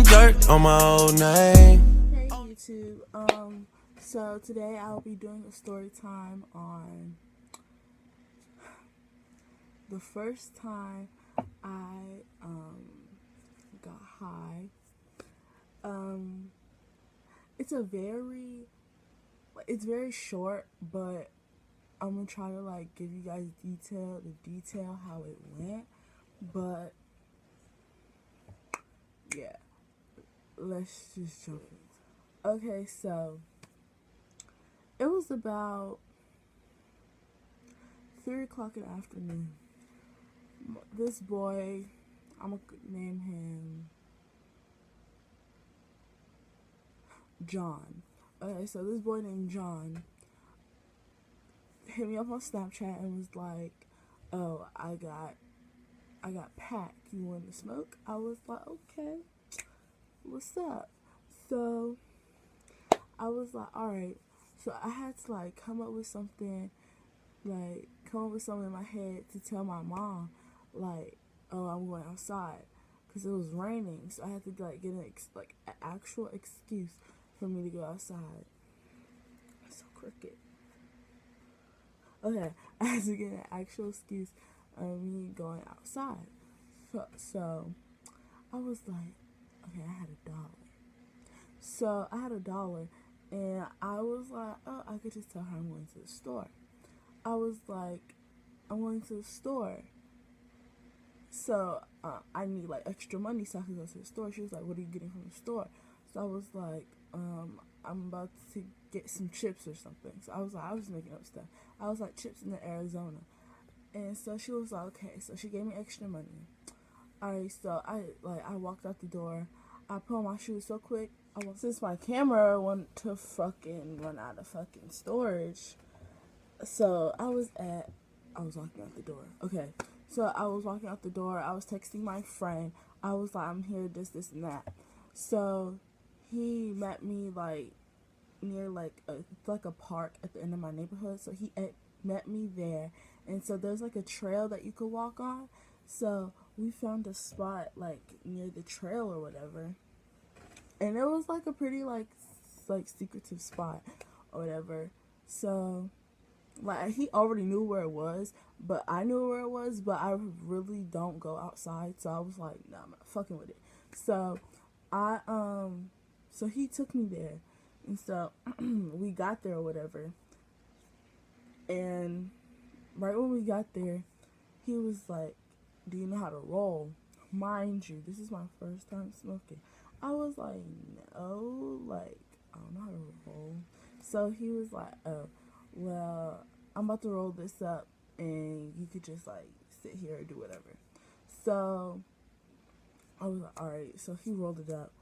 dirt on my old name. Hey YouTube, so today I'll be doing a story time on the first time I, got high. It's it's very short, but I'm gonna try to, like, give you guys the detail how it went, but, yeah, let's just jump in. Okay, so it was about 3 o'clock in the afternoon. This boy, I'm gonna name him John. Okay, so this boy named John hit me up on Snapchat and was like, "Oh, I got pack. You want to smoke?" I was like, "Okay, what's up?" So I was like, "All right." So I had to, like, come up with something in my head to tell my mom, like, "Oh, I'm going outside," because it was raining. So I had to, like, get an actual excuse for me to go outside. It's so crooked. Okay, I had to get an actual excuse of me going outside. So I was like, okay, I had $1. So I had $1, and I was like, oh, I could just tell her I'm going to the store. I was like, I'm going to the store. So I need, like, extra money so I could go to the store. She was like, what are you getting from the store? So I was like, I'm about to get some chips or something. So I was making up stuff. I was like, chips in Arizona. And so she was like, okay. So she gave me extra money. Alright, so I walked out the door. I put on my shoes so quick. Since my camera wanted to fucking run out of fucking storage. So I was walking out the door. Okay. So I was walking out the door. I was texting my friend. I was like, I'm here, this, and that. So he met me, like, near, like, a park at the end of my neighborhood. So he met me there. And so there's, like, a trail that you could walk on. So we found a spot, like, near the trail or whatever. And it was, like, a pretty, like secretive spot or whatever. So, like, he already knew where it was, but I knew where it was, but I really don't go outside. So I was like, nah, I'm not fucking with it. So so he took me there. And so we got there or whatever. And right when we got there, he was like, do you know how to roll? Mind you, this is my first time smoking. I was like, no, like, I don't know how to roll. So he was like, oh, well, I'm about to roll this up, and you could just, like, sit here and do whatever. So I was like, alright. So he rolled it up.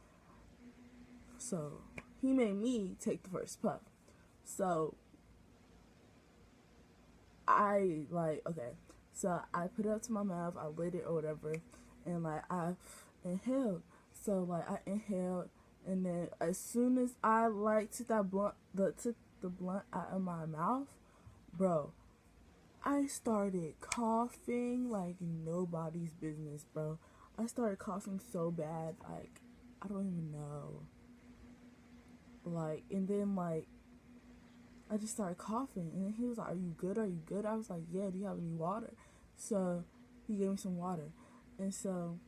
So he made me take the first puff. So okay. So I put it up to my mouth, I lit it or whatever, and, like, I inhaled. So, like, I inhaled, and then as soon as I, like, took the blunt out of my mouth, bro, I started coughing like nobody's business, bro. I started coughing so bad, like, I don't even know. Like, and then, like, I just started coughing, and then he was like, are you good? Are you good? I was like, yeah, do you have any water? So he gave me some water. And so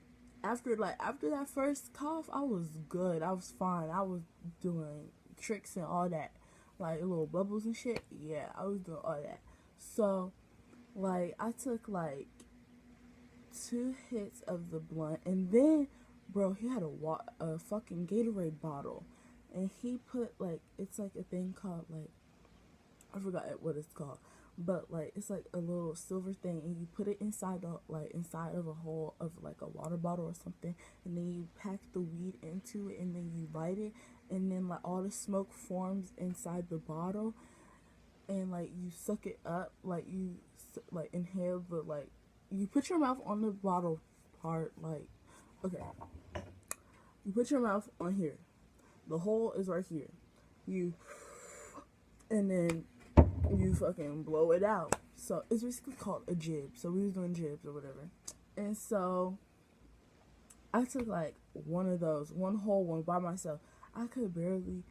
after that first cough, I was good. I was fine. I was doing tricks and all that, like, little bubbles and shit. Yeah, I was doing all that. So, like, I took, like, 2 hits of the blunt, and then, bro, he had a fucking Gatorade bottle, and he put, like, it's like a thing called, like, I forgot what it's called, but, like, it's like a little silver thing, and you put it inside of a hole of, like, a water bottle or something, and then you pack the weed into it, and then you light it, and then, like, all the smoke forms inside the bottle, and, like, you suck it up, like, you, like, inhale the, like, you put your mouth on the bottle part, like, okay, you put your mouth on here, the hole is right here, and then you fucking blow it out. So it's basically called a jib. So we was doing jibs or whatever. And so I took like one of those, one whole one by myself. I could barely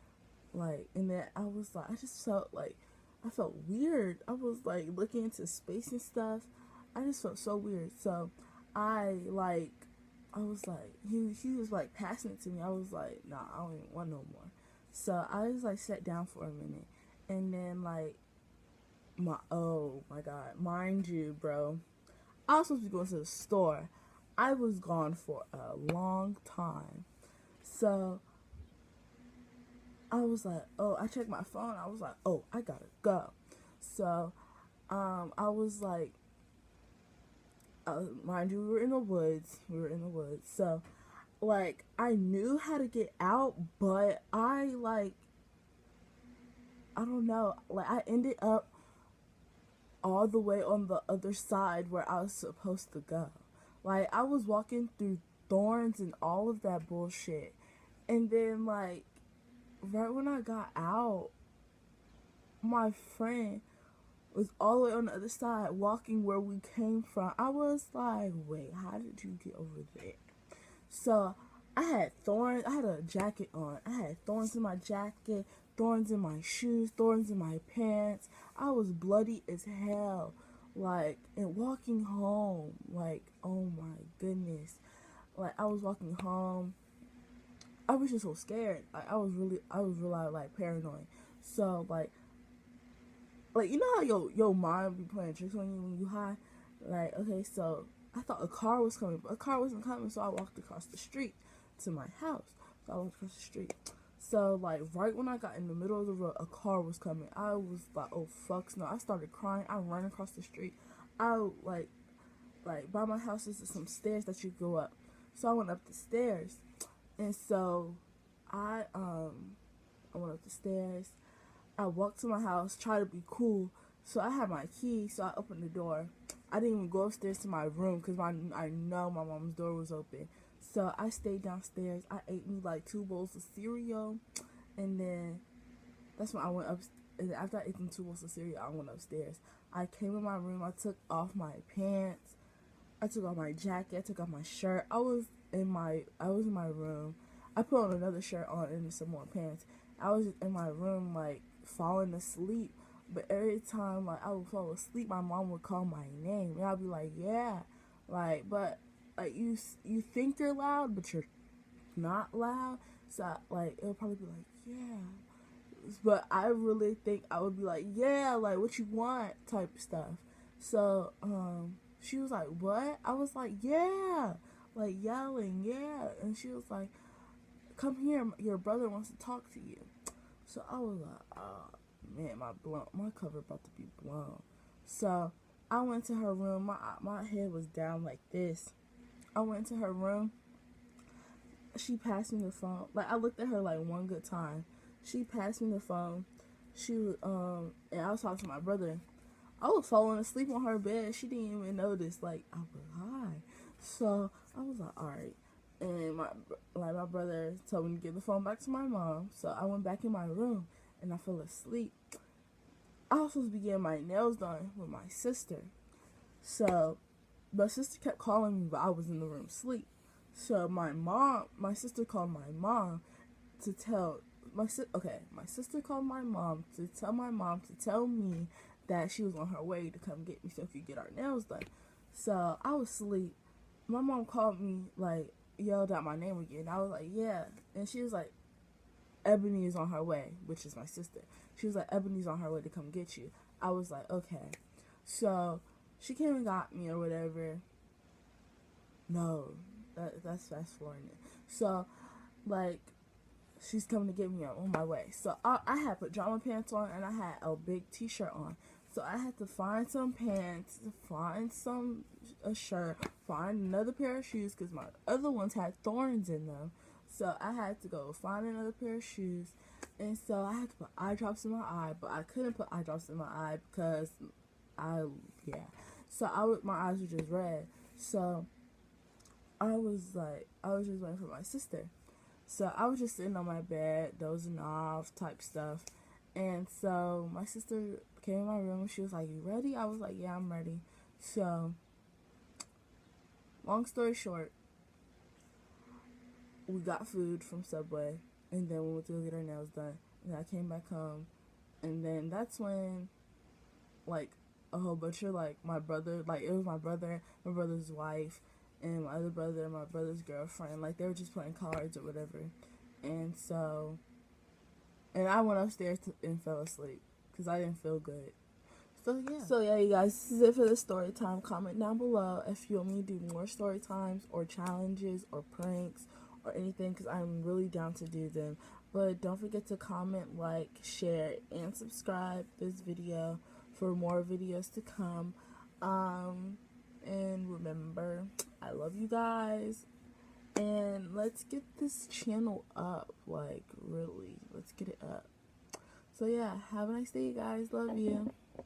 like, and then I was like, I just felt like, I felt weird. I was like looking into space and stuff. I just felt so weird. So I was like, he was like passing it to me. I was like, nah, I don't even want no more. So I just like sat down for a minute, and then like oh my god, mind you, bro, I was supposed to be going to the store. I was gone for a long time. So I was like, oh, I checked my phone. I was like, oh, I gotta go. So I was like, mind you, we were in the woods. So like, I knew how to get out, but I don't know. Like, I ended up all the way on the other side where I was supposed to go. Like, I was walking through thorns and all of that bullshit. And then, like, right when I got out, my friend was all the way on the other side walking where we came from. I was like, wait, how did you get over there? So I had thorns. I had a jacket on. I had thorns in my jacket, thorns in my shoes, thorns in my pants. I was bloody as hell. Like, and walking home, like, oh my goodness. Like, I was walking home. I was just so scared. Like, I was really like paranoid. So like you know how your mind be playing tricks on you when you high. Like, okay, so I thought a car was coming, but a car wasn't coming. So I walked across the street to my house. So I walked across the street. So like right when I got in the middle of the road, a car was coming. I was like, oh fucks no! I started crying. I ran across the street. I like by my house there's some stairs that you go up. So I went up the stairs, and so I went up the stairs. I walked to my house, tried to be cool. So I had my key, so I opened the door. I didn't even go upstairs to my room because I know my mom's door was open. So I stayed downstairs. I ate me like 2 bowls of cereal, and then that's when I went up. And after I ate them 2 bowls of cereal, I went upstairs. I came in my room. I took off my pants. I took off my jacket. I took off my shirt. I was in my room. I put on another shirt on and some more pants. I was in my room like falling asleep. But every time like I would fall asleep, my mom would call my name, and I'd be like, yeah, like, but like you think you're loud, but you're not loud. So like it'll probably be like, yeah, but I really think I would be like, yeah, like what you want type stuff. So she was like, what? I was like, yeah, like yelling, yeah, and she was like, come here, your brother wants to talk to you. So I was like, oh man, my cover about to be blown. So I went to her room. My head was down like this. I went to her room. She passed me the phone. Like, I looked at her like one good time. She passed me the phone. She was and I was talking to my brother. I was falling asleep on her bed. She didn't even notice. Like, I was high. So I was like, all right. And my brother told me to give the phone back to my mom. So I went back in my room and I fell asleep. I was supposed to be getting my nails done with my sister. So my sister kept calling me, but I was in the room asleep. So my sister called my mom to tell my sister called my mom to tell me that she was on her way to come get me so we could get our nails done. So I was asleep. My mom called me, like, yelled out my name again. I was like, yeah. And she was like, Ebony is on her way, which is my sister. She was like, Ebony's on her way to come get you. I was like, okay. So she came and got me or whatever. No, that's fast forwarding it. So, like, she's coming to get me on my way. So I had pajama pants on and I had a big t-shirt on. So I had to find some pants, find a shirt, find another pair of shoes because my other ones had thorns in them. So I had to go find another pair of shoes. And so I had to put eye drops in my eye, but I couldn't put eye drops in my eye because So my eyes were just red. So I was just waiting for my sister. So I was just sitting on my bed, dozing off type stuff. And so my sister came in my room and she was like, you ready? I was like, yeah, I'm ready. So long story short, we got food from Subway, and then we went to go get our nails done. And I came back home, and then that's when, like, a whole bunch of, like, my brother, like, it was my brother, my brother's wife, and my other brother, and my brother's girlfriend. Like, they were just playing cards or whatever. And so, and I went upstairs and fell asleep because I didn't feel good. So yeah, you guys, this is it for the story time. Comment down below if you want me to do more story times or challenges or pranks or anything, because I'm really down to do them. But don't forget to comment, like, share, and subscribe this video for more videos to come. And remember, I love you guys. And let's get this channel up. Like, really, let's get it up. So yeah, have a nice day, you guys. Love you.